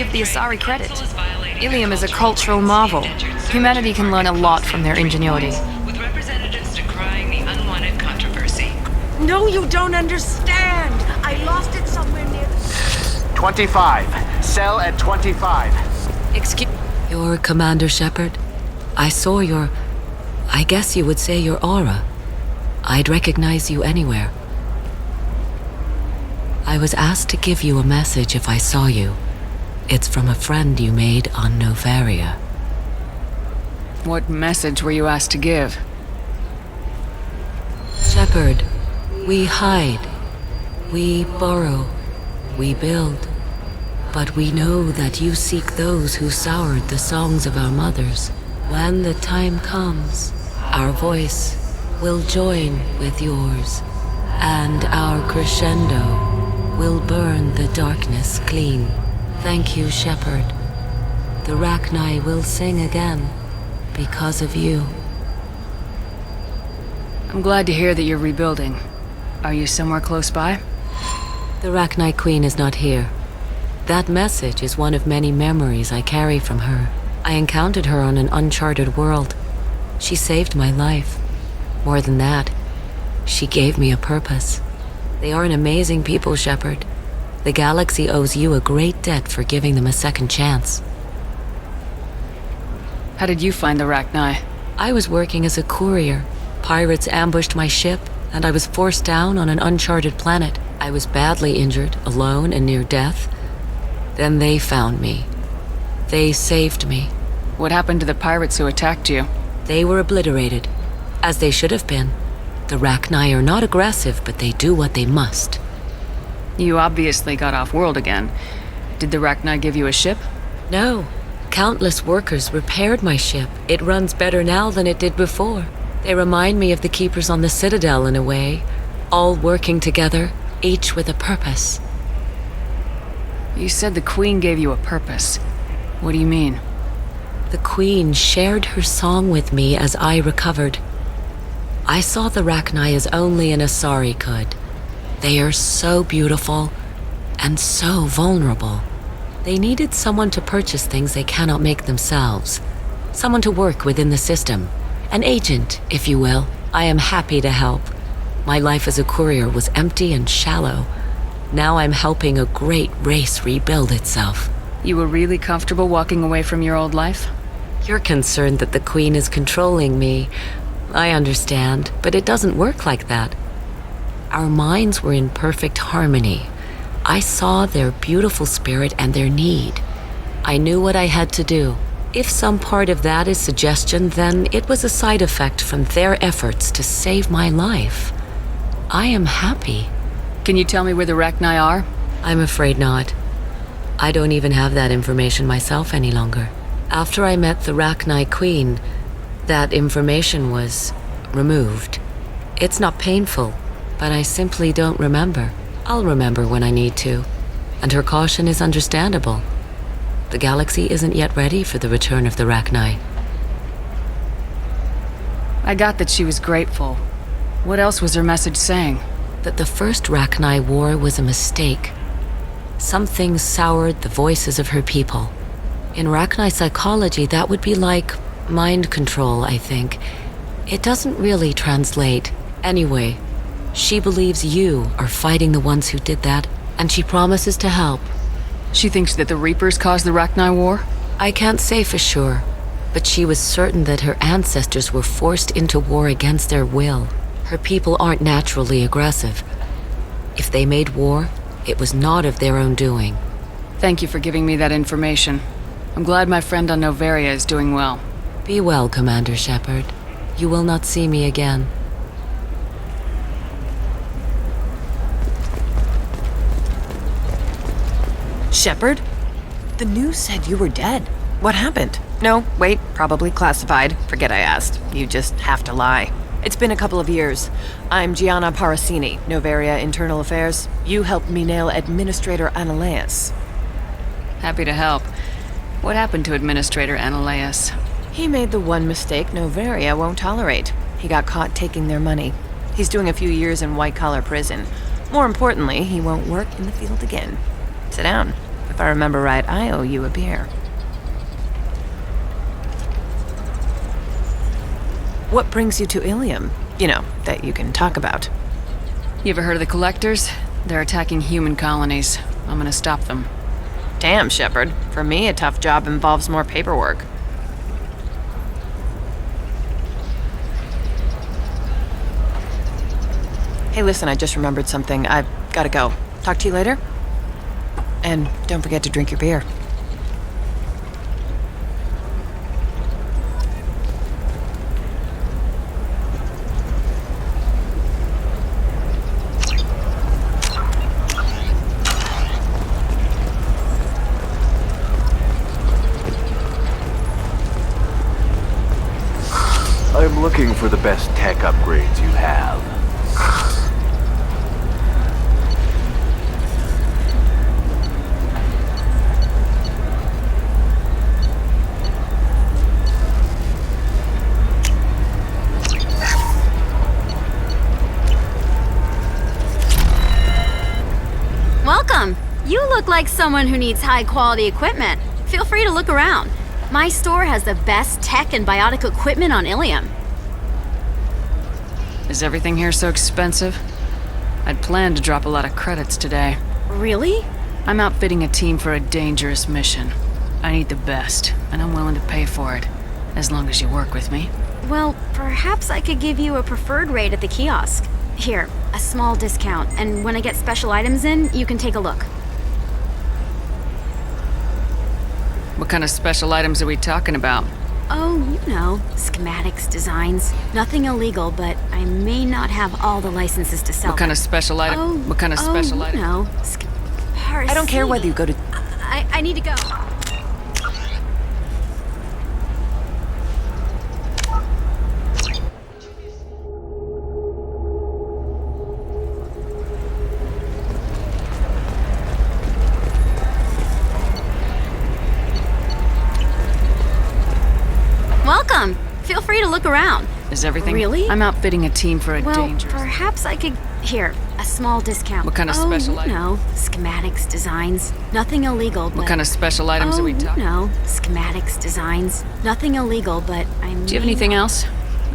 give the Asari credit. Ilium is a cultural marvel. Humanity can learn a lot from their ingenuity. With representatives decrying the unwanted controversy. No, you don't understand. I lost it somewhere near the... 25. Cell at 25. Excuse... You're Commander Shepard. I saw I guess you would say your aura. I'd recognize you anywhere. I was asked to give you a message if I saw you. It's from a friend you made on Noveria. What message were you asked to give? Shepard, we hide. We burrow. We build. But we know that you seek those who soured the songs of our mothers. When the time comes, our voice will join with yours, and our crescendo will burn the darkness clean. Thank you, Shepard. The Rachni will sing again because of you. I'm glad to hear that you're rebuilding. Are you somewhere close by? The Rachni Queen is not here. That message is one of many memories I carry from her. I encountered her on an uncharted world. She saved my life. More than that, she gave me a purpose. They are an amazing people, Shepard. The galaxy owes you a great debt for giving them a second chance. How did you find the Rachni? I was working as a courier. Pirates ambushed my ship, and I was forced down on an uncharted planet. I was badly injured, alone and near death. Then they found me. They saved me. What happened to the pirates who attacked you? They were obliterated, as they should have been. The Rachni are not aggressive, but they do what they must. You obviously got off-world again. Did the Rachni give you a ship? No. Countless workers repaired my ship. It runs better now than it did before. They remind me of the Keepers on the Citadel in a way, all working together, each with a purpose. You said the Queen gave you a purpose. What do you mean? The Queen shared her song with me as I recovered. I saw the Rachni as only an Asari could. They are so beautiful and so vulnerable. They needed someone to purchase things they cannot make themselves. Someone to work within the system. An agent, if you will. I am happy to help. My life as a courier was empty and shallow. Now I'm helping a great race rebuild itself. You were really comfortable walking away from your old life? You're concerned that the Queen is controlling me. I understand, but it doesn't work like that. Our minds were in perfect harmony. I saw their beautiful spirit and their need. I knew what I had to do. If some part of that is suggestion, then it was a side effect from their efforts to save my life. I am happy. Can you tell me where the Rachni are? I'm afraid not. I don't even have that information myself any longer. After I met the Rachni Queen, that information was removed. It's not painful, but I simply don't remember. I'll remember when I need to, and her caution is understandable. The galaxy isn't yet ready for the return of the Rachni. I got that she was grateful. What else was her message saying? That the first Rachni war was a mistake. Something soured the voices of her people. In Rachni psychology, that would be like mind control, I think. It doesn't really translate. Anyway, she believes you are fighting the ones who did that, and she promises to help. She thinks that the Reapers caused the Rachni war? I can't say for sure, but she was certain that her ancestors were forced into war against their will. Her people aren't naturally aggressive. If they made war, it was not of their own doing. Thank you for giving me that information. I'm glad my friend on Noveria is doing well. Be well, Commander Shepard. You will not see me again. Shepard? The news said you were dead. What happened? No, wait, probably classified. Forget I asked. You just have to lie. It's been a couple of years. I'm Gianna Parasini, Noveria Internal Affairs. You helped me nail Administrator Analeas. Happy to help. What happened to Administrator Analeas? He made the one mistake Noveria won't tolerate. He got caught taking their money. He's doing a few years in white-collar prison. More importantly, he won't work in the field again. Sit down. If I remember right, I owe you a beer. What brings you to Ilium? You know, that you can talk about. You ever heard of the Collectors? They're attacking human colonies. I'm gonna stop them. Damn, Shepard. For me, a tough job involves more paperwork. Hey, listen, I just remembered something. I've gotta go. Talk to you later? And don't forget to drink your beer. I'm looking for the best tech upgrades you have. Welcome! You look like someone who needs high-quality equipment. Feel free to look around. My store has the best tech and biotic equipment on Ilium. Is everything here so expensive? I'd planned to drop a lot of credits today. Really? I'm outfitting a team for a dangerous mission. I need the best, and I'm willing to pay for it, as long as you work with me. Well, perhaps I could give you a preferred rate at the kiosk. Here, a small discount, and when I get special items in, you can take a look. What kind of special items are we talking about? Oh, you know, schematics, designs. Nothing illegal, but I may not have all the licenses to sell What kind them. of special item? Oh, What kind of special item? You know, I don't care whether you go to... I need to go. Welcome. Feel free to look around. Is everything? Really? I'm outfitting a team for a Well, dangerous... perhaps I could... Here, a small discount. What kind of special item? item? Oh, you know, schematics, designs. Nothing illegal, but... What kind of special items are we talking? you know, schematics, designs. Nothing illegal, but I Do you have anything else?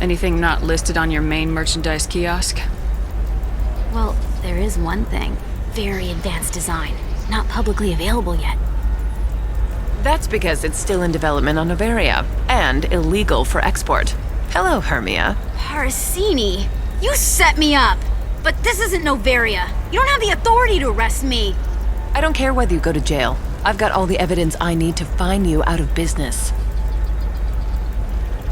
Anything not listed on your main merchandise kiosk? Well, there is one thing. Very advanced design. Not publicly available yet. That's because it's still in development on Noveria, and illegal for export. Hello, Hermia. Parsini, you set me up! But this isn't Noveria. You don't have the authority to arrest me. I don't care whether you go to jail. I've got all the evidence I need to find you out of business.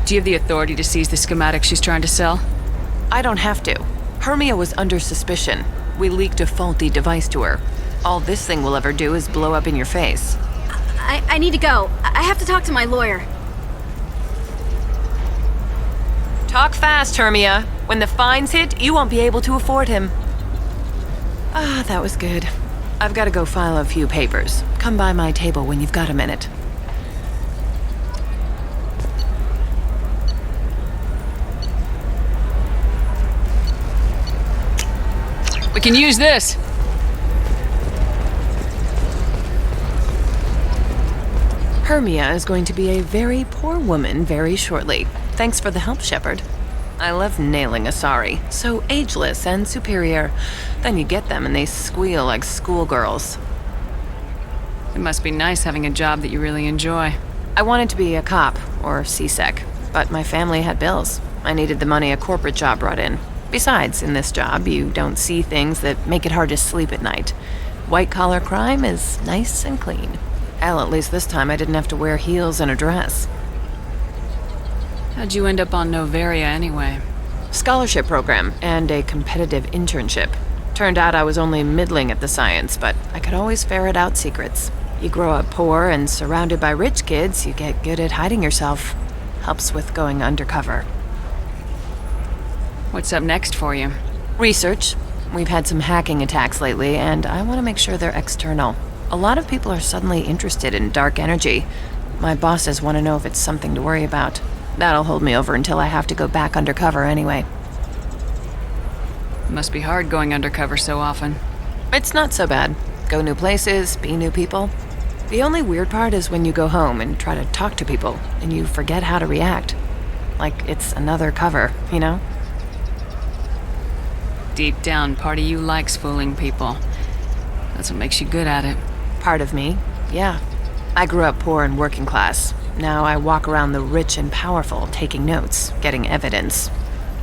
Do you have the authority to seize the schematic she's trying to sell? I don't have to. Hermia was under suspicion. We leaked a faulty device to her. All this thing will ever do is blow up in your face. I need to go. I have to talk to my lawyer. Talk fast, Hermia. When the fines hit, you won't be able to afford him. Ah, that was good. I've got to go file a few papers. Come by my table when you've got a minute. We can use this! Hermia is going to be a very poor woman very shortly. Thanks for the help, Shepard. I love nailing Asari. So ageless and superior. Then you get them and they squeal like schoolgirls. It must be nice having a job that you really enjoy. I wanted to be a cop, or CSEC, but my family had bills. I needed the money a corporate job brought in. Besides, in this job, you don't see things that make it hard to sleep at night. White-collar crime is nice and clean. Hell, at least this time I didn't have to wear heels and a dress. How'd you end up on Noveria anyway? Scholarship program and a competitive internship. Turned out I was only middling at the science, but I could always ferret out secrets. You grow up poor and surrounded by rich kids, you get good at hiding yourself. Helps with going undercover. What's up next for you? Research. We've had some hacking attacks lately, and I want to make sure they're external. A lot of people are suddenly interested in dark energy. My bosses want to know if it's something to worry about. That'll hold me over until I have to go back undercover anyway. It must be hard going undercover so often. It's not so bad. Go new places, be new people. The only weird part is when you go home and try to talk to people, and you forget how to react. Like it's another cover, you know? Deep down, part of you likes fooling people. That's what makes you good at it. Part of me, yeah. I grew up poor and working class. Now I walk around the rich and powerful, taking notes, getting evidence.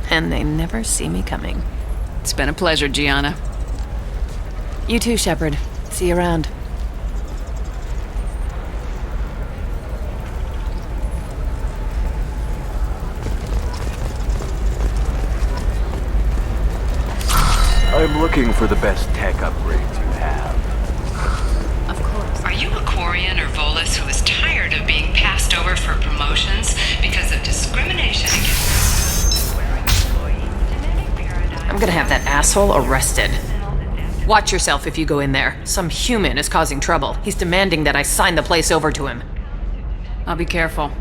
And they never see me coming. It's been a pleasure, Gianna. You too, Shepard. See you around. I'm looking for the best tech upgrades you have. Of course. Are you a Quarian or Volus who is tired of being passed over for promotions because of discrimination against I'm gonna have that asshole arrested. Watch yourself if you go in there. Some human is causing trouble. He's demanding that I sign the place over to him. I'll be careful.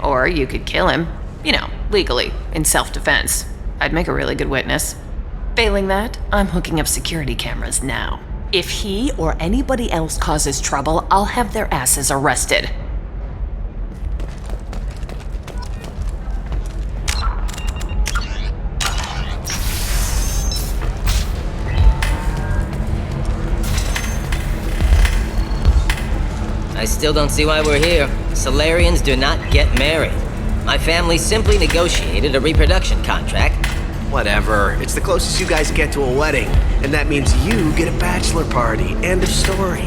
Or you could kill him. You know, legally, in self-defense. I'd make a really good witness. Failing that, I'm hooking up security cameras now. If he or anybody else causes trouble, I'll have their asses arrested. I still don't see why we're here. Solarians do not get married. My family simply negotiated a reproduction contract. Whatever. It's the closest you guys get to a wedding. And that means you get a bachelor party. End of story.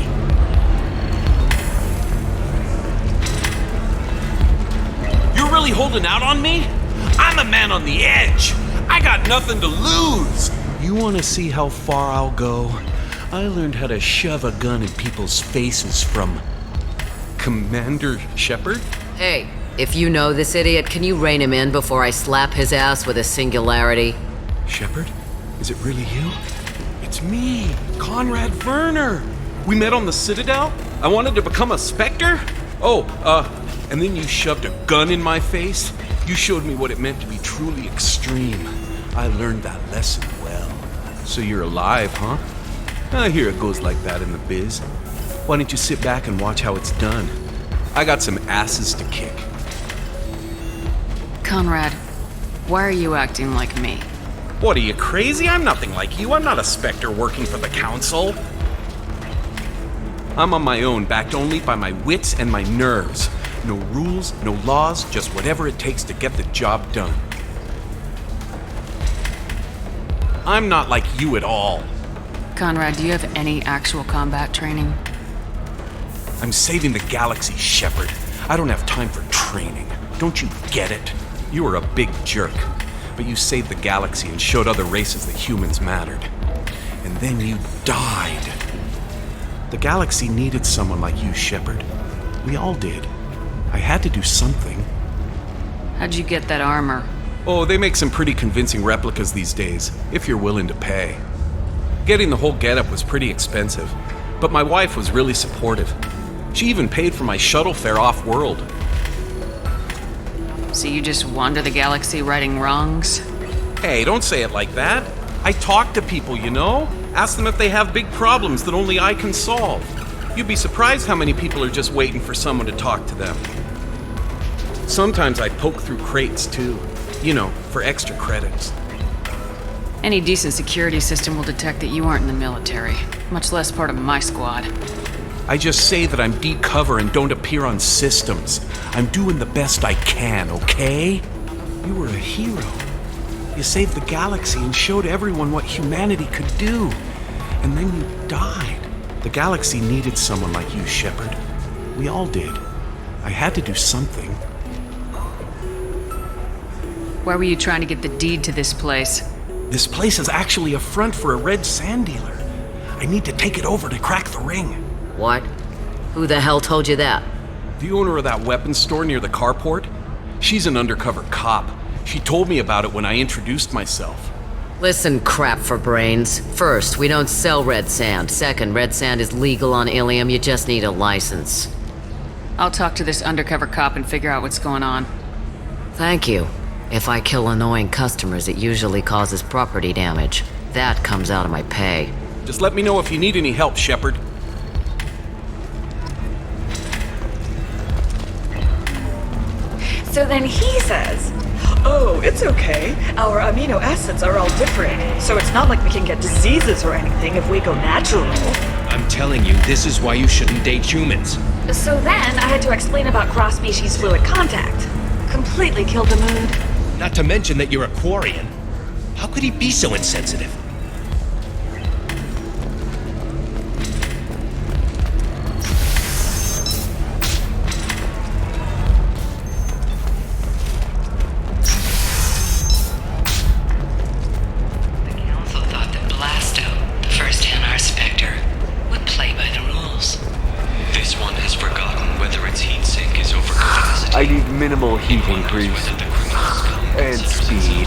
You're really holding out on me? I'm a man on the edge. I got nothing to lose. You want to see how far I'll go? I learned how to shove a gun in people's faces from Commander Shepard. Hey, if you know this idiot, can you rein him in before I slap his ass with a singularity? Shepard? Is it really you? It's me, Conrad Werner. We met on the Citadel. I wanted to become a Spectre. And then you shoved a gun in my face. You showed me what it meant to be truly extreme. I learned that lesson well. So you're alive, huh? I hear it goes like that in the biz. Why don't you sit back and watch how it's done? I got some asses to kick. Conrad, why are you acting like me? What, are you crazy? I'm nothing like you. I'm not a Spectre working for the Council. I'm on my own, backed only by my wits and my nerves. No rules, no laws, just whatever it takes to get the job done. I'm not like you at all. Conrad, do you have any actual combat training? I'm saving the galaxy, Shepard. I don't have time for training. Don't you get it? You were a big jerk, but you saved the galaxy and showed other races that humans mattered. And then you died. The galaxy needed someone like you, Shepard. We all did. I had to do something. How'd you get that armor? Oh, they make some pretty convincing replicas these days, if you're willing to pay. Getting the whole getup was pretty expensive, but my wife was really supportive. She even paid for my shuttle fare off-world. So you just wander the galaxy righting wrongs? Hey, don't say it like that. I talk to people, you know? Ask them if they have big problems that only I can solve. You'd be surprised how many people are just waiting for someone to talk to them. Sometimes I poke through crates, too. You know, for extra credits. Any decent security system will detect that you aren't in the military, much less part of my squad. I just say that I'm deep cover and don't appear on systems. I'm doing the best I can, okay? You were a hero. You saved the galaxy and showed everyone what humanity could do. And then you died. The galaxy needed someone like you, Shepard. We all did. I had to do something. Why were you trying to get the deed to this place? This place is actually a front for a red sand dealer. I need to take it over to crack the ring. What? Who the hell told you that? The owner of that weapons store near the carport? She's an undercover cop. She told me about it when I introduced myself. Listen, crap for brains. First, we don't sell red sand. Second, red sand is legal on Ilium. You just need a license. I'll talk to this undercover cop and figure out what's going on. Thank you. If I kill annoying customers, it usually causes property damage. That comes out of my pay. Just let me know if you need any help, Shepard. So then he says, oh, it's okay. Our amino acids are all different, so it's not like we can get diseases or anything if we go natural. I'm telling you, this is why you shouldn't date humans. So then I had to explain about cross-species fluid contact. Completely killed the mood. Not to mention that you're a Quarian. How could he be so insensitive? I need minimal heat increase and speed.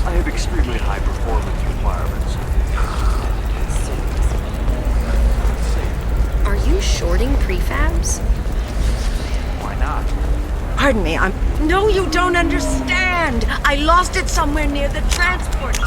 I have extremely high performance requirements. Are you shorting prefabs? Why not? Pardon me, No, you don't understand! I lost it somewhere near the transport.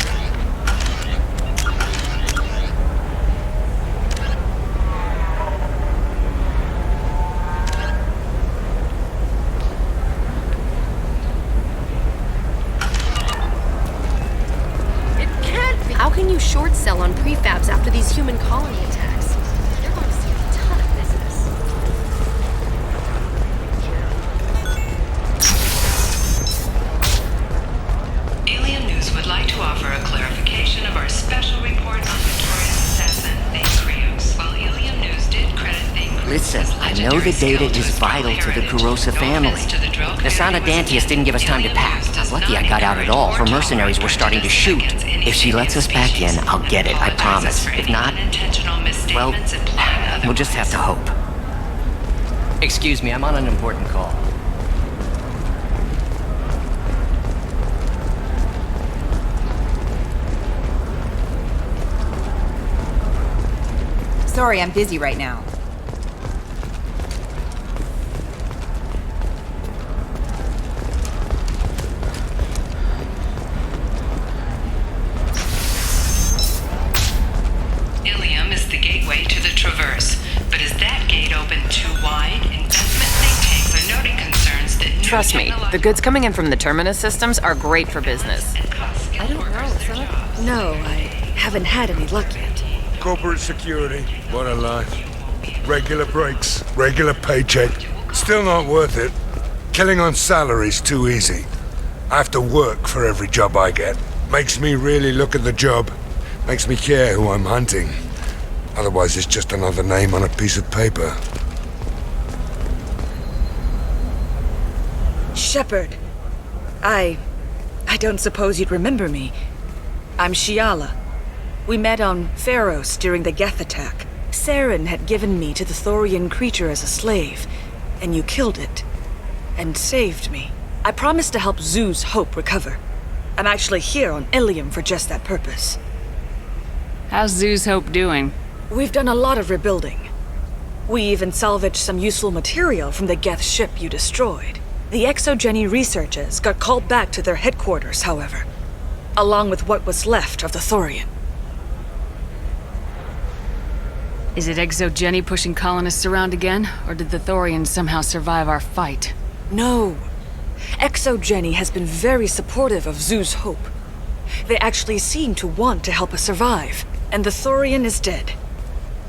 How can you short sell on prefabs after these human colony attacks? They're going to see a ton of business. Alien News would like to offer a clarification of our special report on Victoria's assassin, Thane Krios. While Alien News did credit Thane Krios Listen, I know the data is vital to the Kurosa family. The Sana Dantius didn't give us time to pack. I'm lucky I got out at all, for mercenaries were starting to shoot. If she lets us back in, I'll get it, I promise. If not, well, we'll just have to hope. Excuse me, I'm on an important call. Sorry, I'm busy right now. Ilium is the gateway to the Traverse, but is that gate open too wide? Investment think tanks are noting concerns that new Trust me, the goods coming in from the Terminus systems are great for business. I don't know, No, I haven't had any luck yet. Corporate security, what a life. Regular breaks, regular paycheck. Still not worth it. Killing on salary's too easy. I have to work for every job I get. Makes me really look at the job. Makes me care who I'm hunting. Otherwise, it's just another name on a piece of paper. Shepard. I don't suppose you'd remember me. I'm Shiala. We met on Pharos during the Geth attack. Saren had given me to the Thorian creature as a slave, and you killed it. And saved me. I promised to help Zeus Hope recover. I'm actually here on Ilium for just that purpose. How's Zeus Hope doing? We've done a lot of rebuilding. We even salvaged some useful material from the Geth ship you destroyed. The Exogeny researchers got called back to their headquarters, however, along with what was left of the Thorian. Is it Exogeny pushing colonists around again, or did the Thorians somehow survive our fight? No. Exogeny has been very supportive of Zeus Hope. They actually seem to want to help us survive, and the Thorian is dead.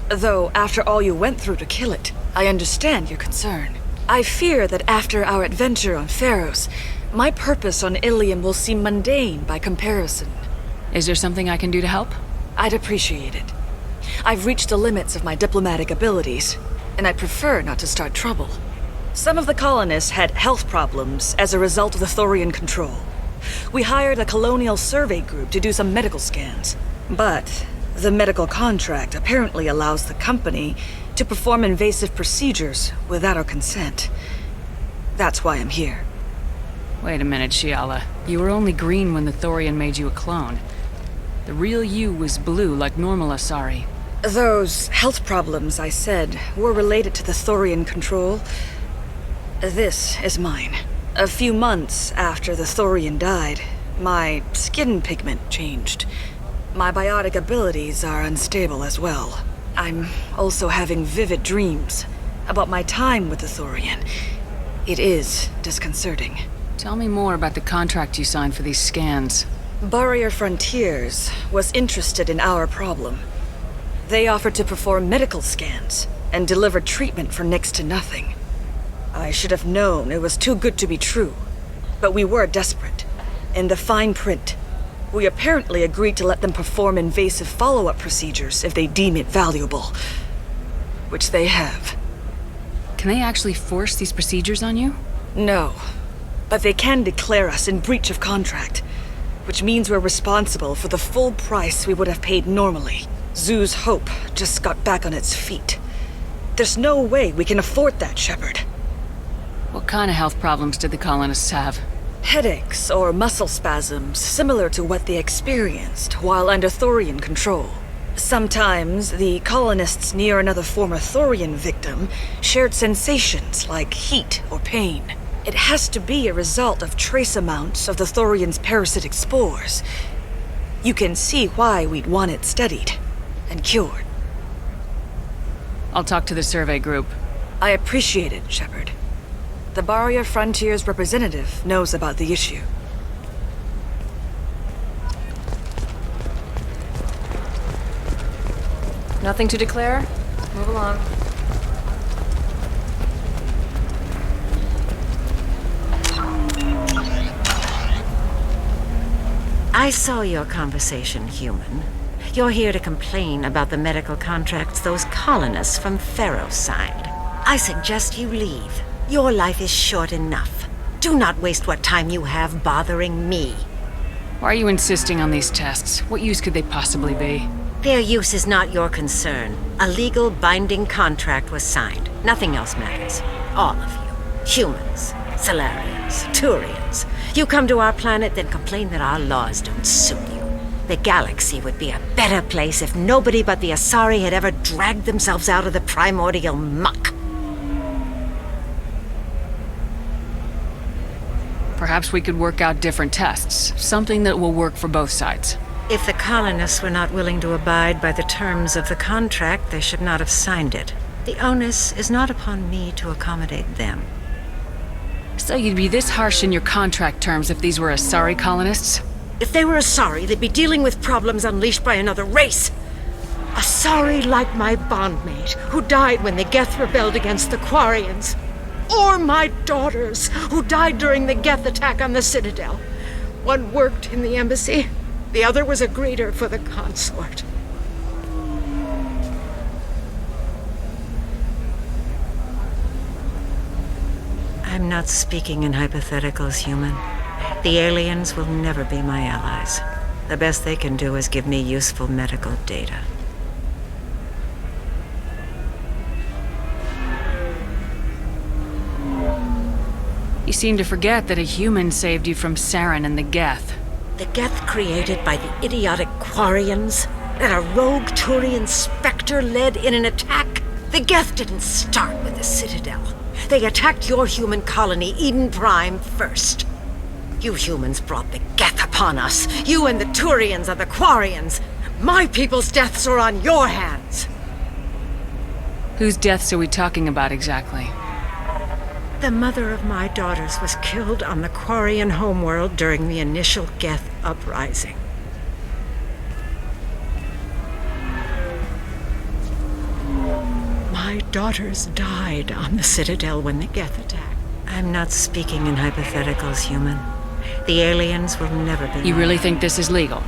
Though, after all you went through to kill it, I understand your concern. I fear that after our adventure on Pharos, my purpose on Ilium will seem mundane by comparison. Is there something I can do to help? I'd appreciate it. I've reached the limits of my diplomatic abilities, and I prefer not to start trouble. Some of the colonists had health problems as a result of the Thorian control. We hired a colonial survey group to do some medical scans, but the medical contract apparently allows the company to perform invasive procedures without our consent. That's why I'm here. Wait a minute, Shiala. You were only green when the Thorian made you a clone. The real you was blue like normal Asari. Those health problems I said were related to the Thorian control. This is mine. A few months after the Thorian died, my skin pigment changed. My biotic abilities are unstable as well. I'm also having vivid dreams about my time with the Thorian. It is disconcerting. Tell me more about the contract you signed for these scans. Barrier Frontiers was interested in our problem. They offered to perform medical scans and deliver treatment for next to nothing. I should have known it was too good to be true, but we were desperate. In the fine print, we apparently agreed to let them perform invasive follow-up procedures if they deem it valuable, which they have. Can they actually force these procedures on you? No, but they can declare us in breach of contract, which means we're responsible for the full price we would have paid normally. Zoo's Hope just got back on its feet. There's no way we can afford that, Shepard. What kind of health problems did the colonists have? Headaches or muscle spasms, similar to what they experienced while under Thorian control. Sometimes, the colonists near another former Thorian victim shared sensations like heat or pain. It has to be a result of trace amounts of the Thorian's parasitic spores. You can see why we'd want it studied and cured. I'll talk to the survey group. I appreciate it, Shepard. The Barrier Frontiers representative knows about the issue. Nothing to declare? Move along. I saw your conversation, human. You're here to complain about the medical contracts those colonists from Theros signed. I suggest you leave. Your life is short enough. Do not waste what time you have bothering me. Why are you insisting on these tests? What use could they possibly be? Their use is not your concern. A legal binding contract was signed. Nothing else matters. All of you. Humans, Salarians, Turians. You come to our planet, then complain that our laws don't suit you. The galaxy would be a better place if nobody but the Asari had ever dragged themselves out of the primordial muck. Perhaps we could work out different tests. Something that will work for both sides. If the colonists were not willing to abide by the terms of the contract, they should not have signed it. The onus is not upon me to accommodate them. So you'd be this harsh in your contract terms if these were Asari colonists? If they were Asari, they'd be dealing with problems unleashed by another race. Asari like my bondmate, who died when the Geth rebelled against the Quarians. Or my daughters, who died during the Geth attack on the Citadel. One worked in the embassy, the other was a greeter for the consort. I'm not speaking in hypotheticals, human. The aliens will never be my allies. The best they can do is give me useful medical data. You seem to forget that a human saved you from Saren and the Geth. The Geth created by the idiotic Quarians? That a rogue Turian Spectre led in an attack? The Geth didn't start with the Citadel. They attacked your human colony, Eden Prime, first. You humans brought the Geth upon us. You and the Turians are the Quarians. My people's deaths are on your hands. Whose deaths are we talking about exactly? The mother of my daughters was killed on the Quarian homeworld during the initial Geth uprising. My daughters died on the Citadel when the Geth attacked. I'm not speaking in hypotheticals, human. The aliens will never be. You really think this is legal?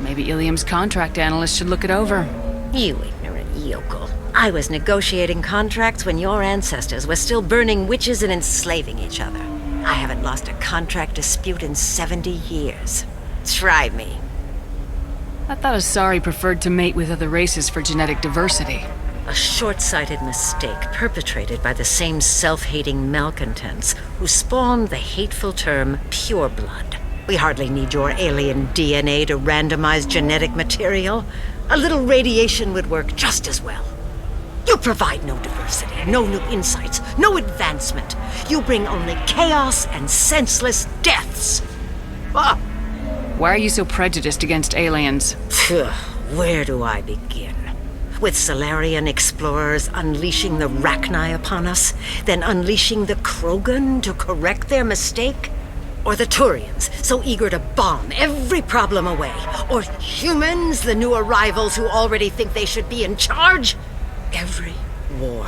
Maybe Ilium's contract analyst should look it over. You ignorant yokel. I was negotiating contracts when your ancestors were still burning witches and enslaving each other. I haven't lost a contract dispute in 70 years. Try me. I thought Asari preferred to mate with other races for genetic diversity. A short-sighted mistake perpetrated by the same self-hating malcontents who spawned the hateful term pureblood. We hardly need your alien DNA to randomize genetic material. A little radiation would work just as well. You provide no diversity, no new insights, no advancement. You bring only chaos and senseless deaths. Ah. Why are you so prejudiced against aliens? Where do I begin? with Solarian explorers unleashing the Rachni upon us, then unleashing the Krogan to correct their mistake? Or the Turians, so eager to bomb every problem away? Or humans, the new arrivals who already think they should be in charge? Every war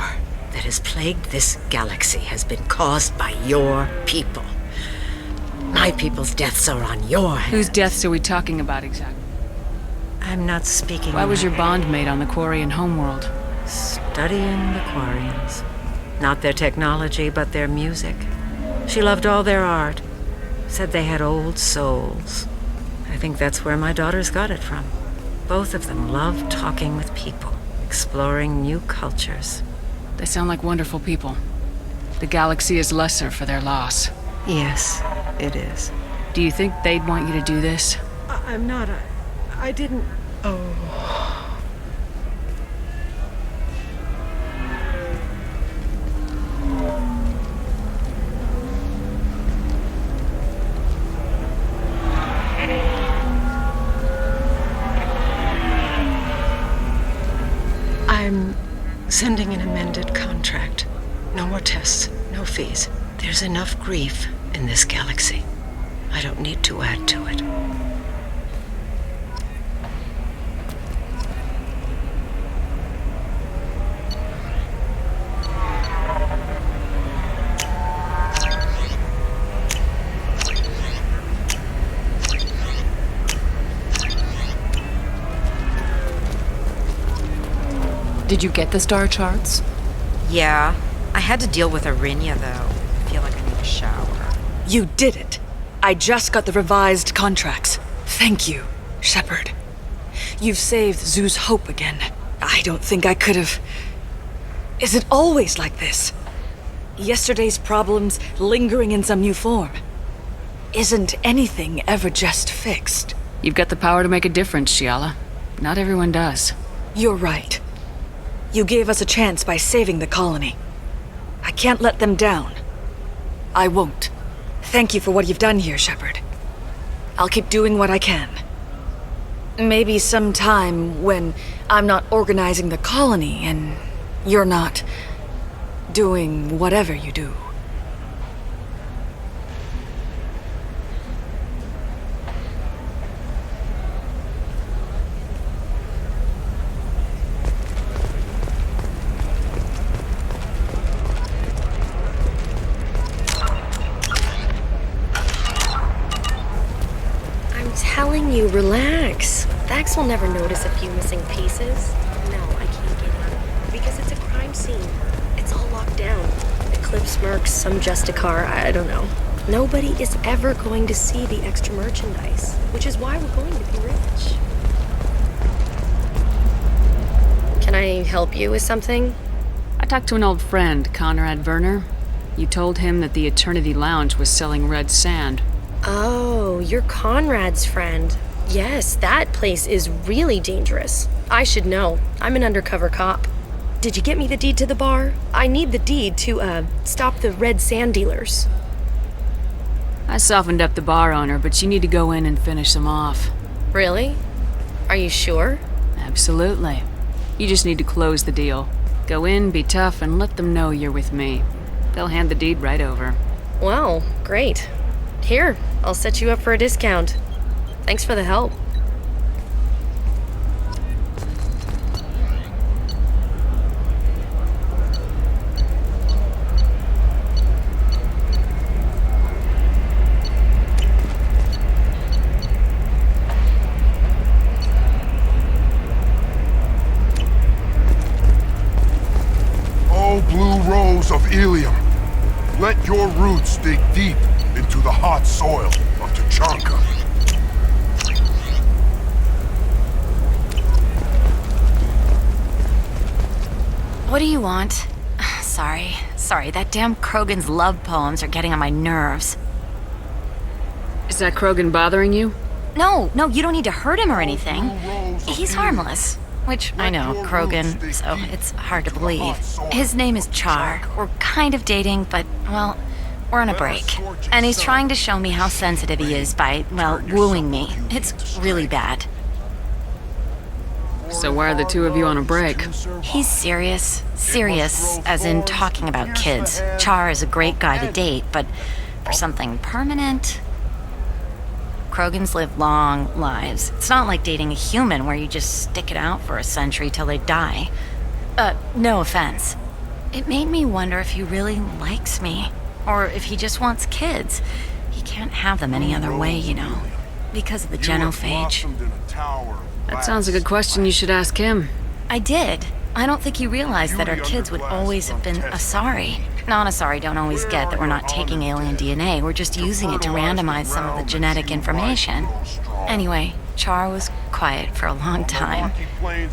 that has plagued this galaxy has been caused by your people. My people's deaths are on your hands. Whose deaths are we talking about exactly? I'm not speaking. Why was your bond made on the Quarian homeworld? Studying the Quarians. Not their technology, but their music. She loved all their art. Said they had old souls. I think that's where my daughters got it from. Both of them loved talking with people, exploring new cultures. They sound like wonderful people. The galaxy is lesser for their loss. Yes, it is. Do you think they'd want you to do this? I'm not. I didn't. Oh. I'm sending an amended contract. No more tests, no fees. There's enough grief in this galaxy. I don't need to add to it. Did you get the star charts? Yeah. I had to deal with Arinia, though. I feel like I need a shower. You did it. I just got the revised contracts. Thank you, Shepard. You've saved Zoo's hope again. I don't think I could have... Is it always like this? Yesterday's problems lingering in some new form. Isn't anything ever just fixed? You've got the power to make a difference, Shiala. Not everyone does. You're right. You gave us a chance by saving the colony. I can't let them down. I won't. Thank you for what you've done here, Shepard. I'll keep doing what I can. Maybe sometime when I'm not organizing the colony and you're not doing whatever you do. Telling you, relax. Vax will never notice a few missing pieces. No, I can't get in because it's a crime scene. It's all locked down. Eclipse mercs, some Justicar, I don't know. Nobody is ever going to see the extra merchandise, which is why we're going to be rich. Can I help you with something? I talked to an old friend, Conrad Werner. You told him that the Eternity Lounge was selling red sand. Oh, you're Conrad's friend. Yes, that place is really dangerous. I should know. I'm an undercover cop. Did you get me the deed to the bar? I need the deed to, stop the red sand dealers. I softened up the bar owner, but you need to go in and finish them off. Really? Are you sure? Absolutely. You just need to close the deal. Go in, be tough, and let them know you're with me. They'll hand the deed right over. Well, great. Here, I'll set you up for a discount. Thanks for the help. Oh, blue rose of Ilium, let your roots dig deep into the hot soil of Tuchanka. What do you want? Sorry, that damn Krogan's love poems are getting on my nerves. Is that Krogan bothering you? No, you don't need to hurt him or anything. He's harmless. Which, I know, Krogan, so it's hard to believe. His name is Char. We're kind of dating, but, well, we're on a break. And he's trying to show me how sensitive he is by, well, wooing me. It's really bad. So why are the two of you on a break? He's serious. Serious, as in talking about kids. Char is a great guy to date, but for something permanent... Krogans live long lives. It's not like dating a human where you just stick it out for a century till they die. No offense. It made me wonder if he really likes me, or if he just wants kids. He can't have them any other way, you know, because of the genophage. That sounds like a question you should ask him. I did. I don't think he realized that our kids would always have been Asari. Non-Asari don't always get that we're not taking alien DNA, we're just using it to randomize some of the genetic information. Anyway, Char was quiet for a long time.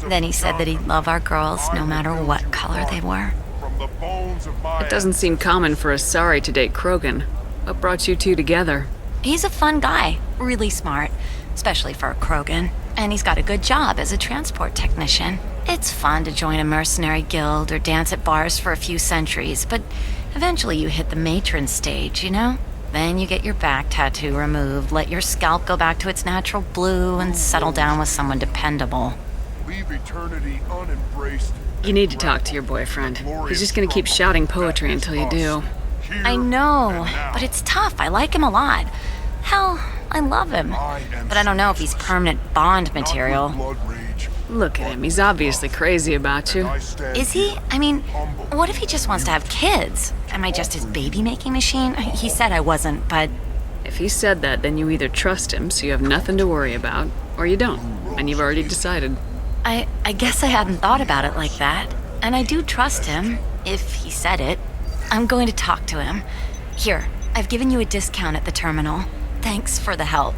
Then he said that he'd love our girls no matter what color they were. It doesn't seem common for Asari to date Krogan. What brought you two together? He's a fun guy, really smart, especially for a Krogan. And he's got a good job as a transport technician. It's fun to join a mercenary guild or dance at bars for a few centuries, but eventually you hit the matron stage, you know? Then you get your back tattoo removed, let your scalp go back to its natural blue, and settle down with someone dependable. Leave eternity unembraced. You need to talk to your boyfriend. He's just gonna keep shouting poetry until you do. I know, but it's tough. I like him a lot. Hell, I love him. But I don't know if he's permanent Bond material. Look at him. He's obviously crazy about you. Is he? I mean, what if he just wants to have kids? Am I just his baby-making machine? He said I wasn't, but... If he said that, then you either trust him so you have nothing to worry about, or you don't, and you've already decided. I guess I hadn't thought about it like that. And I do trust him, if he said it. I'm going to talk to him. Here, I've given you a discount at the terminal. Thanks for the help.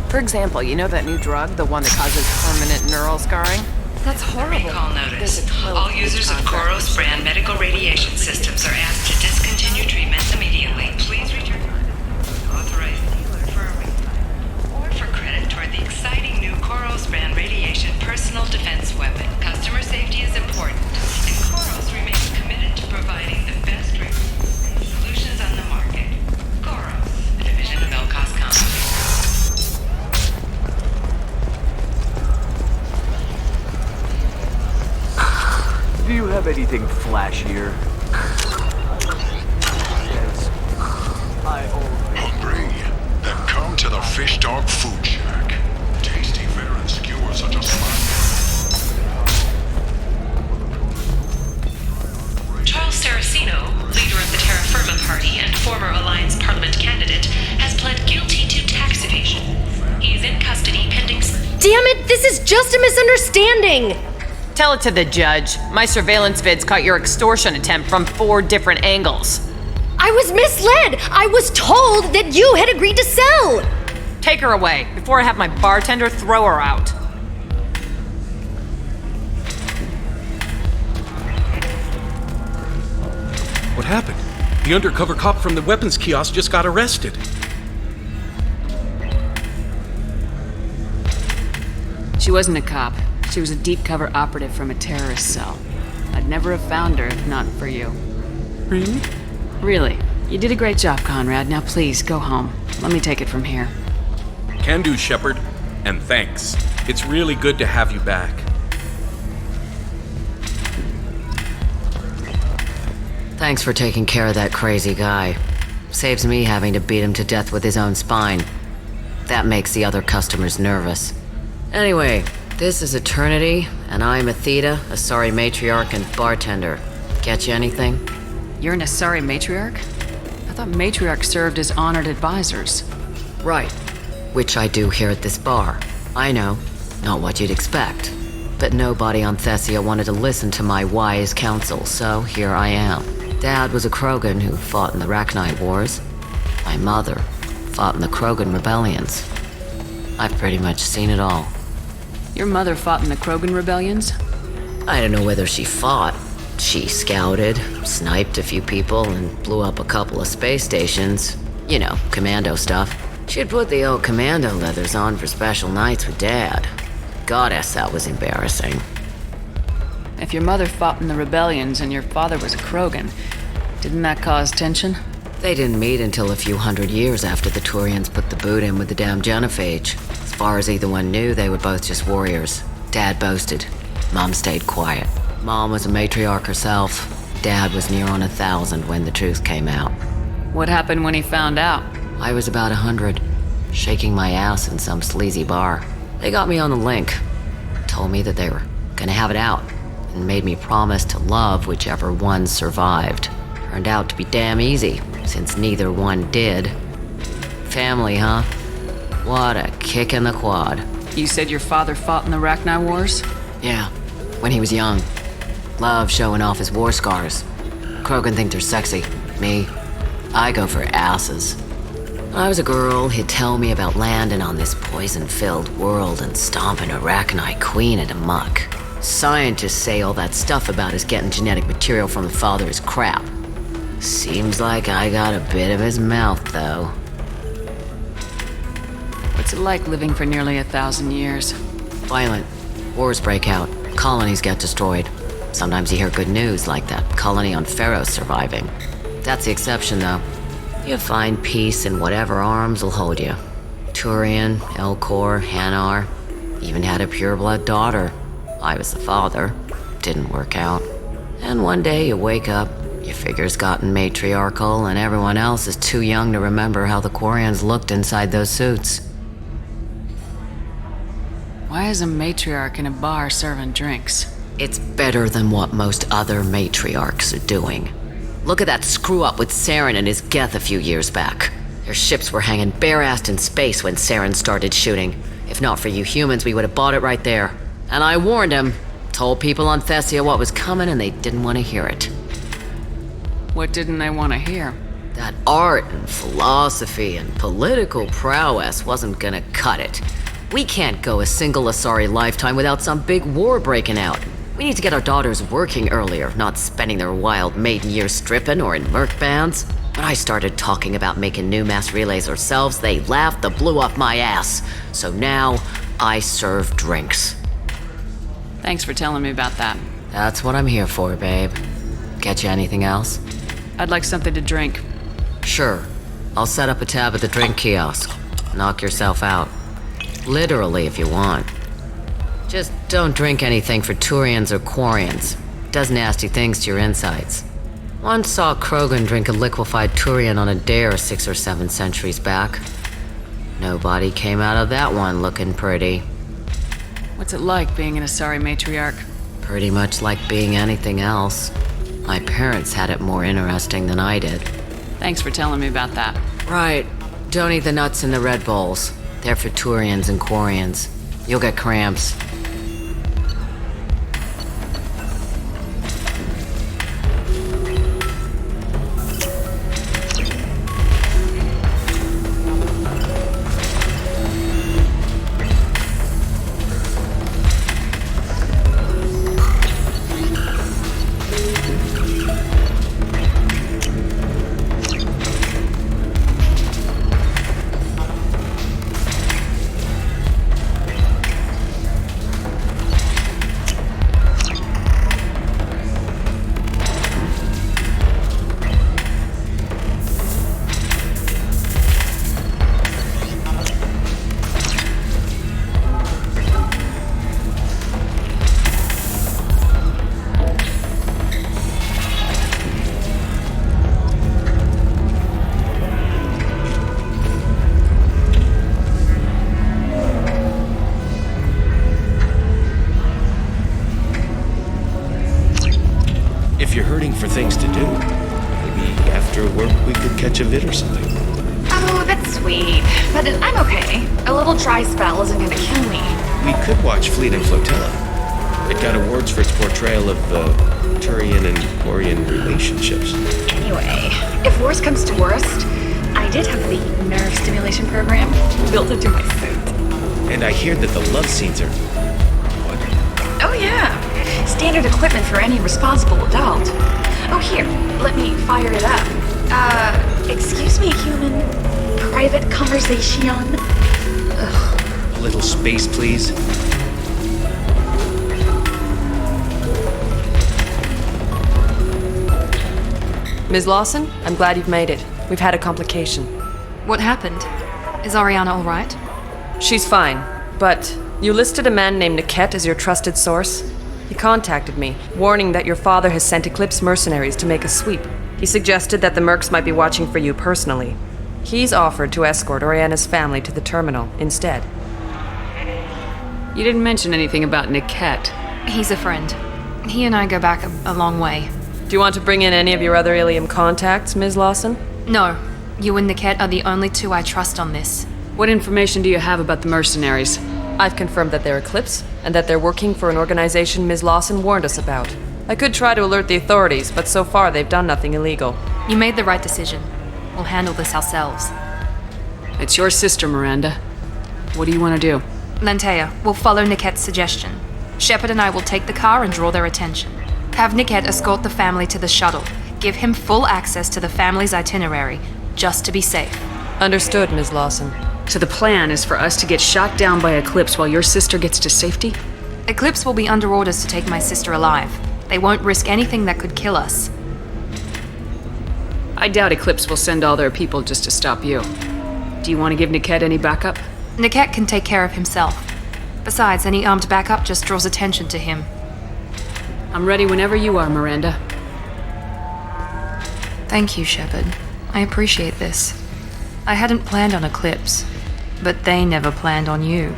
For example, you know that new drug, the one that causes permanent neural scarring? That's horrible. Recall notice. All users of Koros brand medical radiation systems are asked to discontinue treatment immediately. Please return authorized dealer for a refund or for credit toward the exciting new Koros brand radiation personal defense weapon. Customer safety is important, and Koros remains committed to providing the best solutions on the market. Koros, a division of Elcos Company. Do you have anything flashier? Yes. Hungry? Then come to the Fish Dog Food Shack. Tasty fare and skewers are just fine. Charles Saraceno, leader of the Terra Firma Party and former Alliance Parliament candidate, has pled guilty to tax evasion. He is in custody pending... Damn it, this is just a misunderstanding! Tell it to the judge. My surveillance vids caught your extortion attempt from 4 different angles. I was misled! I was told that you had agreed to sell! Take her away, before I have my bartender throw her out. What happened? The undercover cop from the weapons kiosk just got arrested. She wasn't a cop. She was a deep-cover operative from a terrorist cell. I'd never have found her if not for you. Really? Really. You did a great job, Conrad. Now please, go home. Let me take it from here. Can do, Shepard. And thanks. It's really good to have you back. Thanks for taking care of that crazy guy. Saves me having to beat him to death with his own spine. That makes the other customers nervous. Anyway, this is Eternity, and I'm Athena, Asari matriarch and bartender. Get you anything? You're an Asari matriarch? I thought matriarchs served as honored advisors. Right. Which I do here at this bar. I know, not what you'd expect. But nobody on Thessia wanted to listen to my wise counsel, so here I am. Dad was a Krogan who fought in the Rachni Wars. My mother fought in the Krogan rebellions. I've pretty much seen it all. Your mother fought in the Krogan rebellions? I don't know whether she fought, She scouted, sniped a few people, and blew up a couple of space stations. You know, commando stuff. She'd put the old commando leathers on for special nights with Dad. Goddess, that was embarrassing. If your mother fought in the rebellions and your father was a Krogan, didn't that cause tension? They didn't meet until a few hundred years after the Turians put the boot in with the damn genophage. As far as either one knew, they were both just warriors. Dad boasted. Mom stayed quiet. Mom was a matriarch herself. Dad was near on 1,000 when the truth came out. What happened when he found out? I was about 100, shaking my ass in some sleazy bar. They got me on the link. Told me that they were gonna have it out, and made me promise to love whichever one survived. Turned out to be damn easy, since neither one did. Family, huh? What a kick in the quad. You said your father fought in the Rachni Wars? Yeah, when he was young. Loved showing off his war scars. Krogan think they're sexy. Me, I go for asses. When I was a girl, he'd tell me about landing on this poison-filled world and stomping a Rachni queen into muck. Scientists say all that stuff about us getting genetic material from the father is crap. Seems like I got a bit of his mouth, though. What's it like living for nearly 1,000 years? Violent. Wars break out. Colonies get destroyed. Sometimes you hear good news, like that colony on Pharaoh surviving. That's the exception, though. You find peace in whatever arms will hold you. Turian, Elcor, Hanar. Even had a pureblood daughter. I was the father. Didn't work out. And one day you wake up, your figure's gotten matriarchal, and everyone else is too young to remember how the Quarians looked inside those suits. Why is a matriarch in a bar serving drinks? It's better than what most other matriarchs are doing. Look at that screw-up with Saren and his Geth a few years back. Their ships were hanging bare-assed in space when Saren started shooting. If not for you humans, we would have bought it right there. And I warned him. Told people on Thessia what was coming, and they didn't want to hear it. What didn't they want to hear? That art and philosophy and political prowess wasn't gonna cut it. We can't go a single Asari lifetime without some big war breaking out. We need to get our daughters working earlier, not spending their wild maiden years stripping or in merc bands. When I started talking about making new mass relays ourselves, they laughed the blue off my ass. So now, I serve drinks. Thanks for telling me about that. That's what I'm here for, babe. Get you anything else? I'd like something to drink. Sure. I'll set up a tab at the drink kiosk. Knock yourself out. Literally, if you want. Just don't drink anything for Turians or Quarians. Does nasty things to your insides. Once saw Krogan drink a liquefied Turian on a dare 6 or 7 centuries back. Nobody came out of that one looking pretty. What's it like being an Asari matriarch? Pretty much like being anything else. My parents had it more interesting than I did. Thanks for telling me about that. Right. Don't eat the nuts in the Red Bowls. They're for Turians and Quarians. You'll get cramps. If you're hurting for things to do, maybe after work we could catch a vid or something. Oh, that's sweet. But I'm okay. A little dry spell isn't gonna kill me. We could watch Fleet and Flotilla. It got awards for its portrayal of Turian and Quarian relationships. Anyway, if worst comes to worst, I did have the nerve stimulation program built into my suit. And I hear that the love scenes are... Oh yeah. standard equipment for any responsible adult. Oh, here, let me fire it up. Excuse me, human. Private conversation? Ugh. A little space, please. Ms. Lawson, I'm glad you've made it. We've had a complication. What happened? Is Ariana all right? She's fine, but you listed a man named Niket as your trusted source. He contacted me, warning that your father has sent Eclipse mercenaries to make a sweep. He suggested that the Mercs might be watching for you personally. He's offered to escort Oriana's family to the terminal instead. You didn't mention anything about Niket. He's a friend. He and I go back a long way. Do you want to bring in any of your other Ilium contacts, Ms. Lawson? No. You and Niket are the only two I trust on this. What information do you have about the mercenaries? I've confirmed that they're Eclipse, and that they're working for an organization Ms. Lawson warned us about. I could try to alert the authorities, but so far they've done nothing illegal. You made the right decision. We'll handle this ourselves. It's your sister, Miranda. What do you want to do? Lantea, we'll follow Niket's suggestion. Shepard and I will take the car and draw their attention. Have Niket escort the family to the shuttle. Give him full access to the family's itinerary, just to be safe. Understood, Ms. Lawson. So the plan is for us to get shot down by Eclipse while your sister gets to safety? Eclipse will be under orders to take my sister alive. They won't risk anything that could kill us. I doubt Eclipse will send all their people just to stop you. Do you want to give Niket any backup? Niket can take care of himself. Besides, any armed backup just draws attention to him. I'm ready whenever you are, Miranda. Thank you, Shepard. I appreciate this. I hadn't planned on Eclipse, but they never planned on you.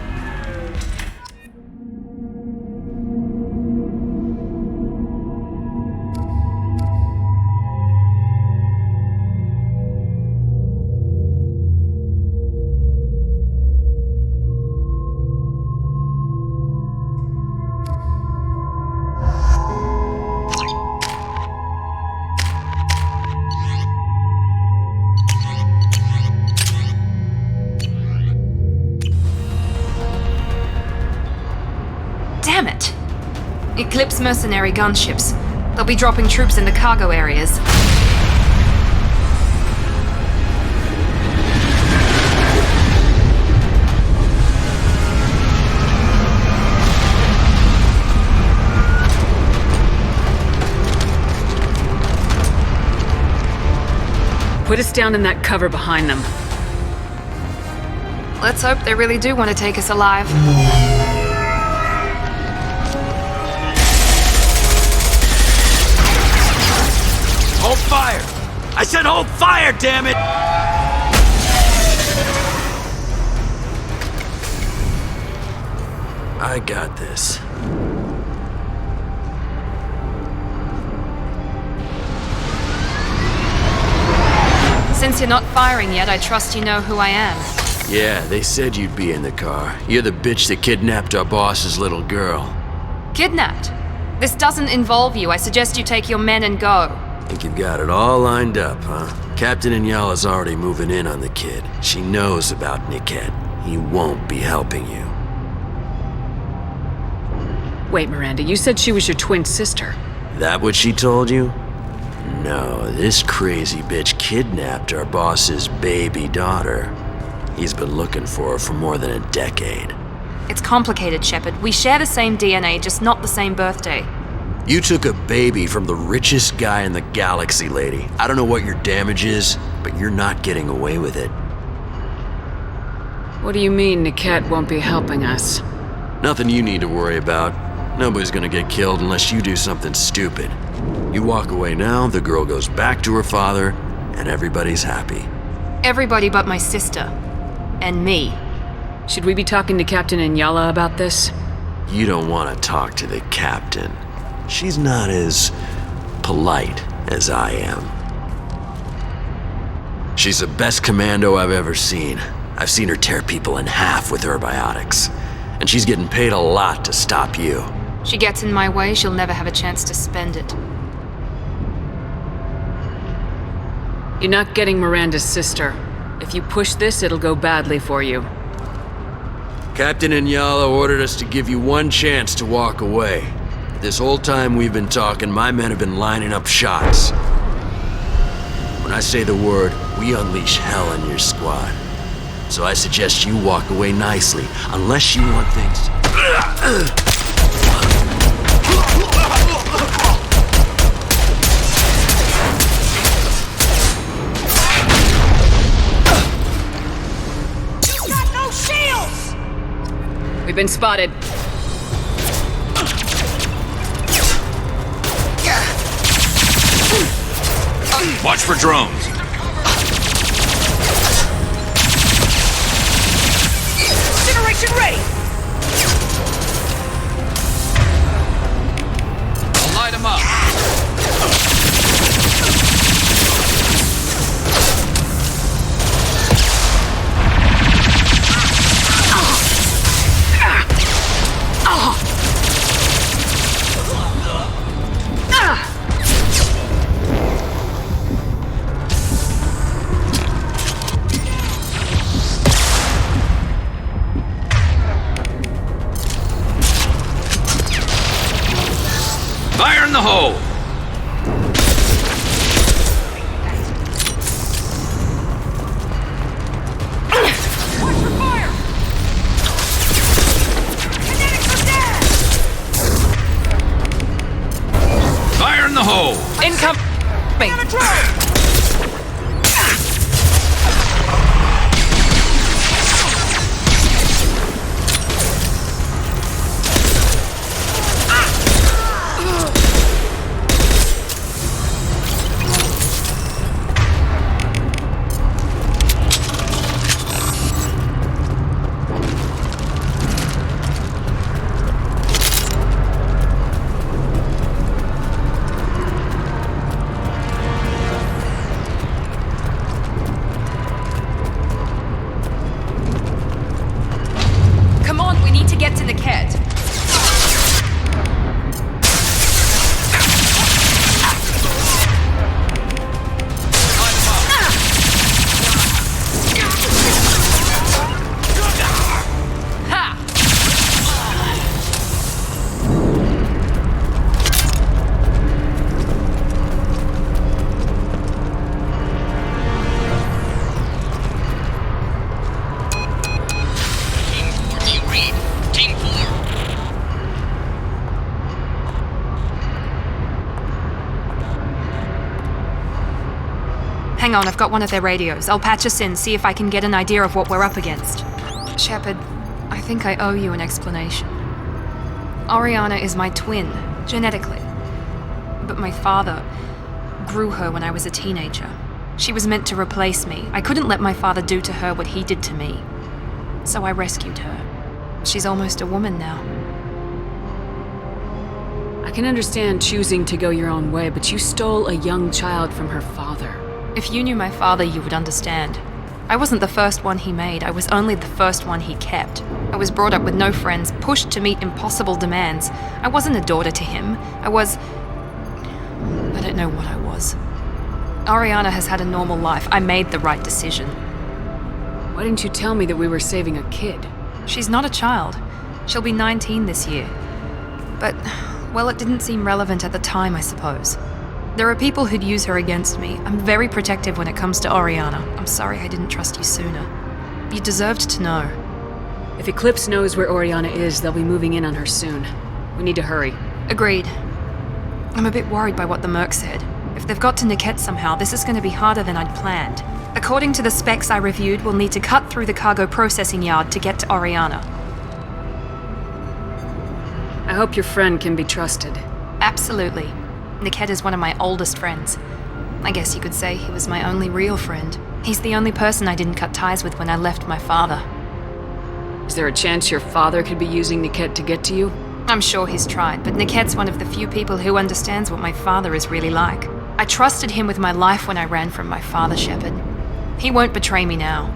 Damn it! Eclipse mercenary gunships. They'll be dropping troops in the cargo areas. Put us down in that cover behind them. Let's hope they really do want to take us alive. Hold fire! I said hold fire, damn it! I got this. Since you're not firing yet, I trust you know who I am. Yeah, they said you'd be in the car. You're the bitch that kidnapped our boss's little girl. Kidnapped? This doesn't involve you. I suggest you take your men and go. Think you've got it all lined up, huh? Captain Inyala's already moving in on the kid. She knows about Niket. He won't be helping you. Wait, Miranda, you said she was your twin sister. That what she told you? No, this crazy bitch kidnapped our boss's baby daughter. He's been looking for her for more than a decade. It's complicated, Shepard. We share the same DNA, just not the same birthday. You took a baby from the richest guy in the galaxy, lady. I don't know what your damage is, but you're not getting away with it. What do you mean Niket won't be helping us? Nothing you need to worry about. Nobody's gonna get killed unless you do something stupid. You walk away now, the girl goes back to her father, and everybody's happy. Everybody but my sister. And me. Should we be talking to Captain Inyala about this? You don't want to talk to the captain. She's not as polite as I am. She's the best commando I've ever seen. I've seen her tear people in half with her biotics. And she's getting paid a lot to stop you. She gets in my way, she'll never have a chance to spend it. You're not getting Miranda's sister. If you push this, it'll go badly for you. Captain Inyala ordered us to give you one chance to walk away. This whole time we've been talking, my men have been lining up shots. When I say the word, we unleash hell on your squad. So I suggest you walk away nicely, unless you want things... We've been spotted. Watch for drones. Generation ready! I'll light them up. Fire in the hole! Fire in the hole! Incoming! Hang on, I've got one of their radios. I'll patch us in, see if I can get an idea of what we're up against. Shepard, I think I owe you an explanation. Oriana is my twin, genetically. But my father grew her when I was a teenager. She was meant to replace me. I couldn't let my father do to her what he did to me. So I rescued her. She's almost a woman now. I can understand choosing to go your own way, but you stole a young child from her father. If you knew my father, you would understand. I wasn't the first one he made, I was only the first one he kept. I was brought up with no friends, pushed to meet impossible demands. I wasn't a daughter to him. I don't know what I was. Oriana has had a normal life. I made the right decision. Why didn't you tell me that we were saving a kid? She's not a child. She'll be 19 this year. But, well, it didn't seem relevant at the time, I suppose. There are people who'd use her against me. I'm very protective when it comes to Oriana. I'm sorry I didn't trust you sooner. You deserved to know. If Eclipse knows where Oriana is, they'll be moving in on her soon. We need to hurry. Agreed. I'm a bit worried by what the Merc said. If they've got to Niket somehow, this is going to be harder than I'd planned. According to the specs I reviewed, we'll need to cut through the cargo processing yard to get to Oriana. I hope your friend can be trusted. Absolutely. Niket is one of my oldest friends. I guess you could say he was my only real friend. He's the only person I didn't cut ties with when I left my father. Is there a chance your father could be using Niket to get to you? I'm sure he's tried, but Niket's one of the few people who understands what my father is really like. I trusted him with my life when I ran from my father, Shepard. He won't betray me now.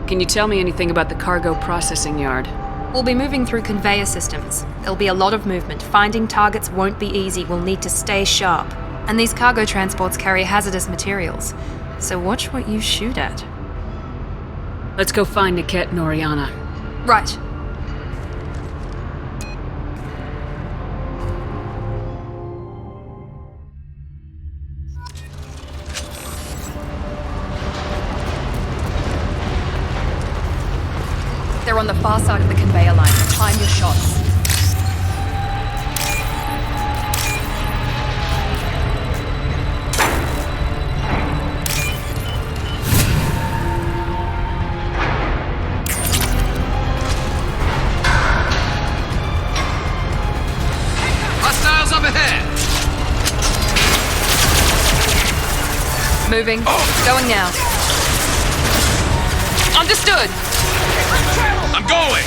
Can you tell me anything about the cargo processing yard? We'll be moving through conveyor systems. There'll be a lot of movement. Finding targets won't be easy. We'll need to stay sharp. And these cargo transports carry hazardous materials. So watch what you shoot at. Let's go find Niket and Oriana. Right. on the far side of the conveyor line. Time your shots. Hostiles up ahead! Moving. Going now. Understood! I'm going!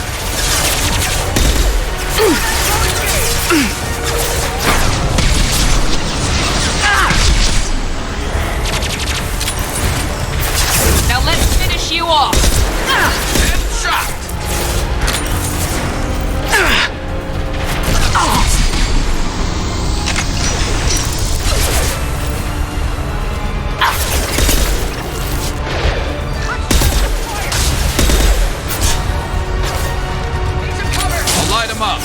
Now let's finish you off! Headshot! I'll light him up.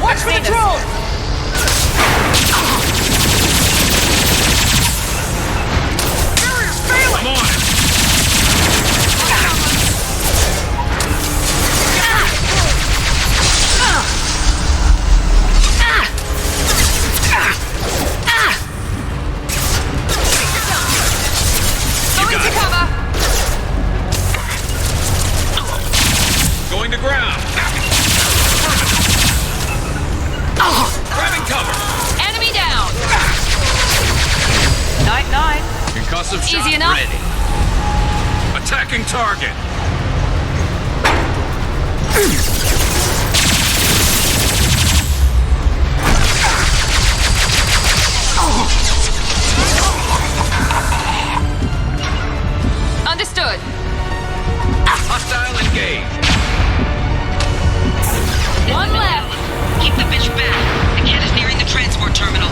Watch for the drone! I'm on it! Going to cover! Going to ground. Grabbing cover. Enemy down! Night. Concussive shot Easy enough. ready. Attacking target. Understood. Hostile engaged. One left. Keep the bitch back. The cat is nearing the transport terminal.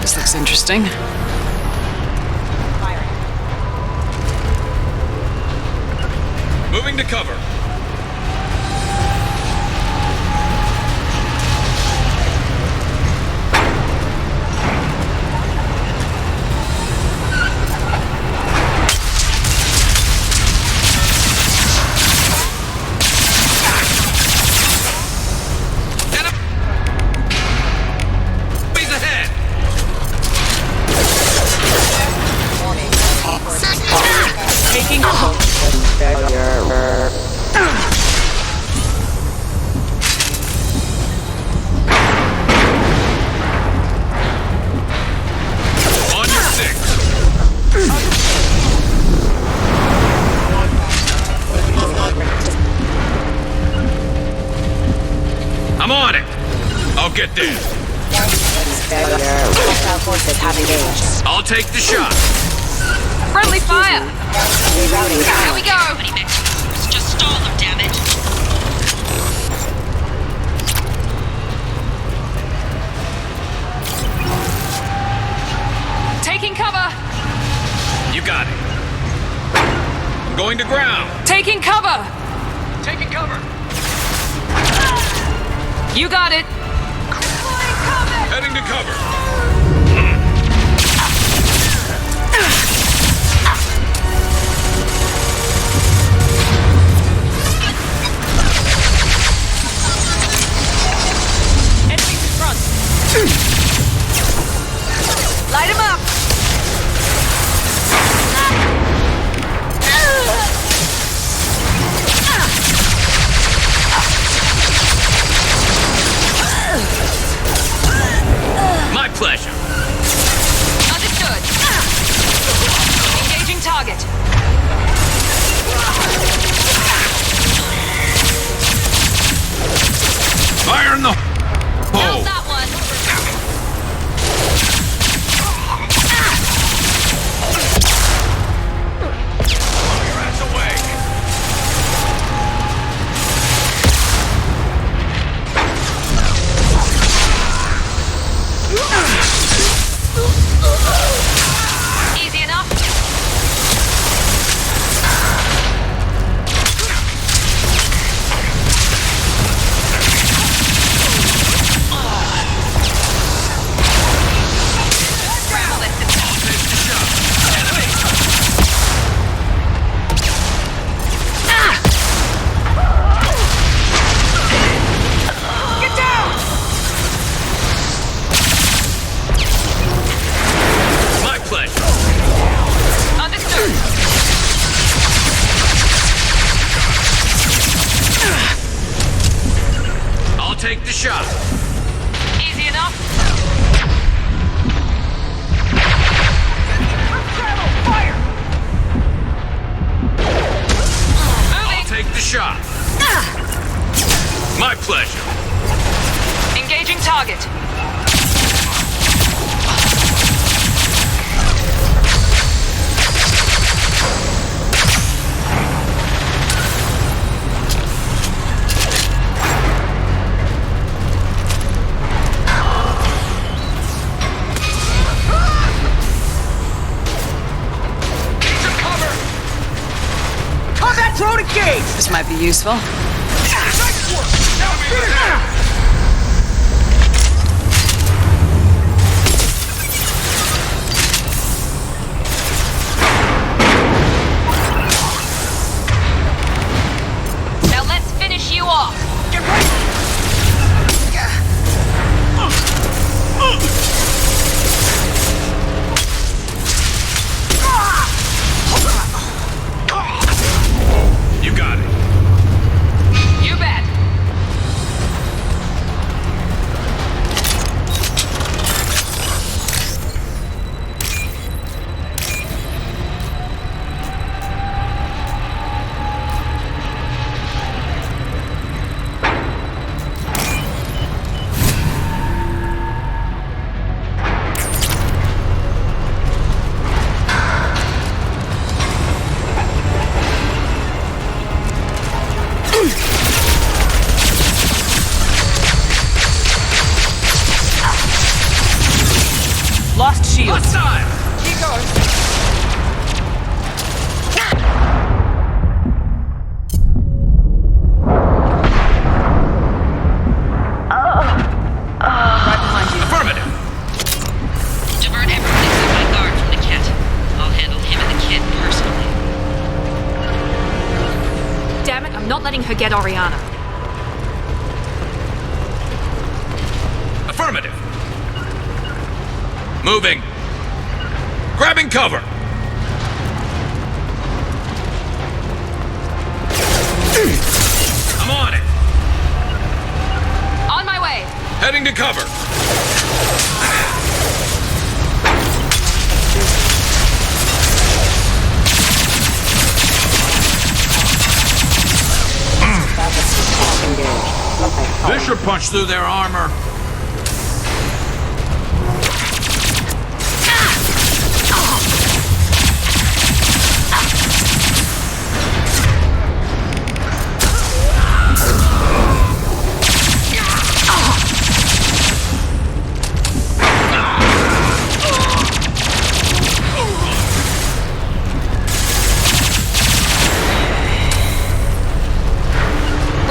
This looks interesting. Moving to cover. Enemies ahead. Taking On your six. I'm on it. I'll get there. I'll take the shot. friendly fire! Here we go! Just stall them, damn it. Taking cover! You got it. I'm going to ground. Taking cover! Taking cover. You got it! Heading to cover. Enemies in front! Light My pleasure. Engaging target. Combat drone engaged! This might be useful. Now let's finish you off. Get ready! You got it. You bet. Lost shield. Keep going. Right behind you. Affirmative. Divert everything but my guard from the kit. I'll handle him and the kid personally. Damn it, I'm not letting her get Oriana. Affirmative. Moving. Grabbing cover. I'm on it. On my way. Heading to cover. This should punch through their armor.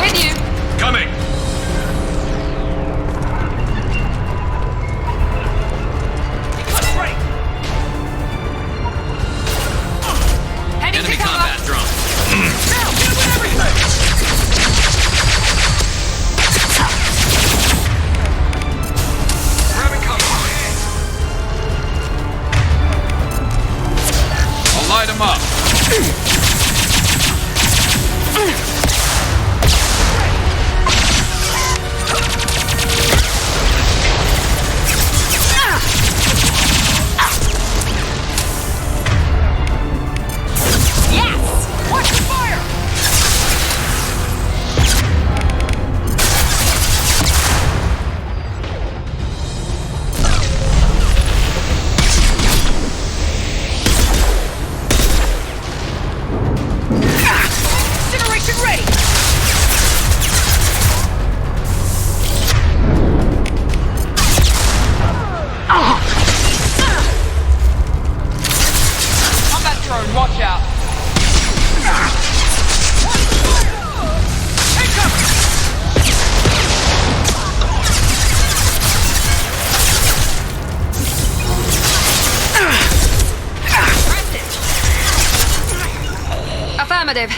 With you. Coming. Heading Enemy to cover. combat drone. Now, get with everything! Grabbing cover. I'll light him up. Yes! Watch the fire! Incineration ready! Combat drone, watch out. Affirmative.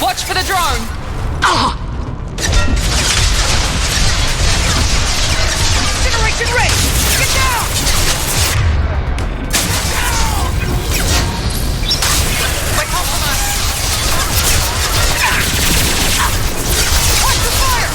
Watch for the drone. Incineration ready! Get down! We're compromised. Watch the fire!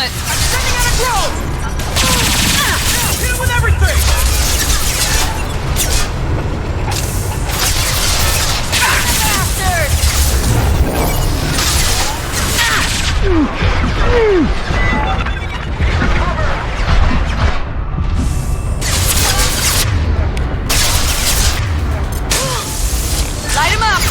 it! I'm sending out a drone! Hit him with everything! Light him up!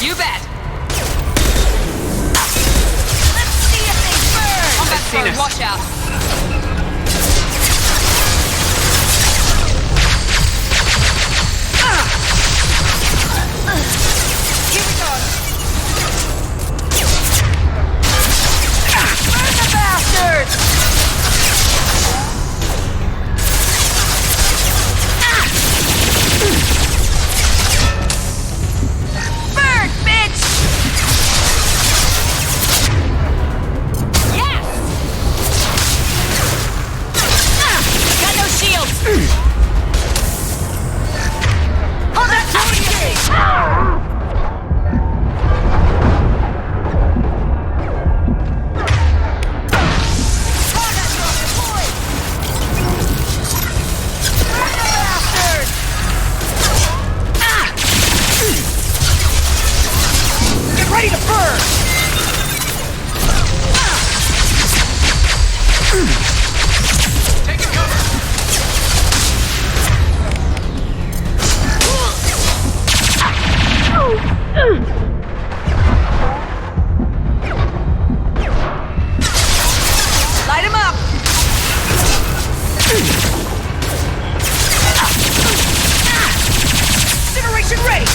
You bet! Let's see if they burn! Combat zone, watch out! Here we go! Burn the bastards! Burn, bitch! Yes! Got no shields! Hold that Get ready to burn! Taking cover! Light him up! Incineration ready!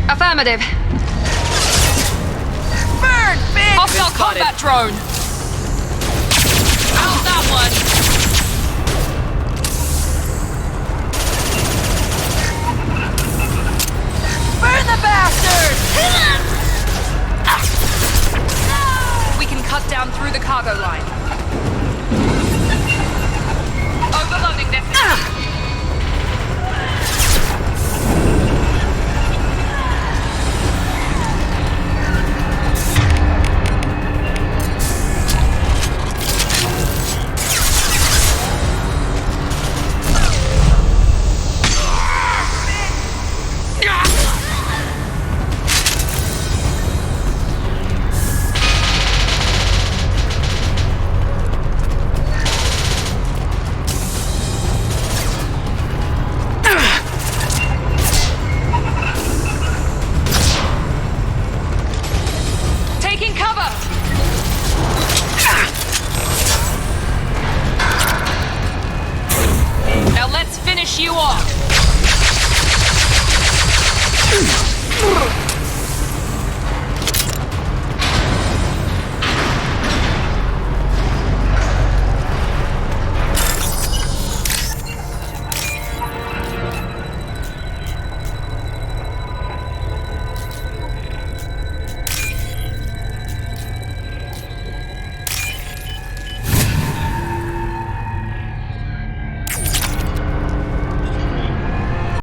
Affirmative. Burn, bitch! Hostile combat drone! How's that one? Burn the bastards! We can cut down through the cargo line. Overloading this. Taking cover! Now let's finish you off!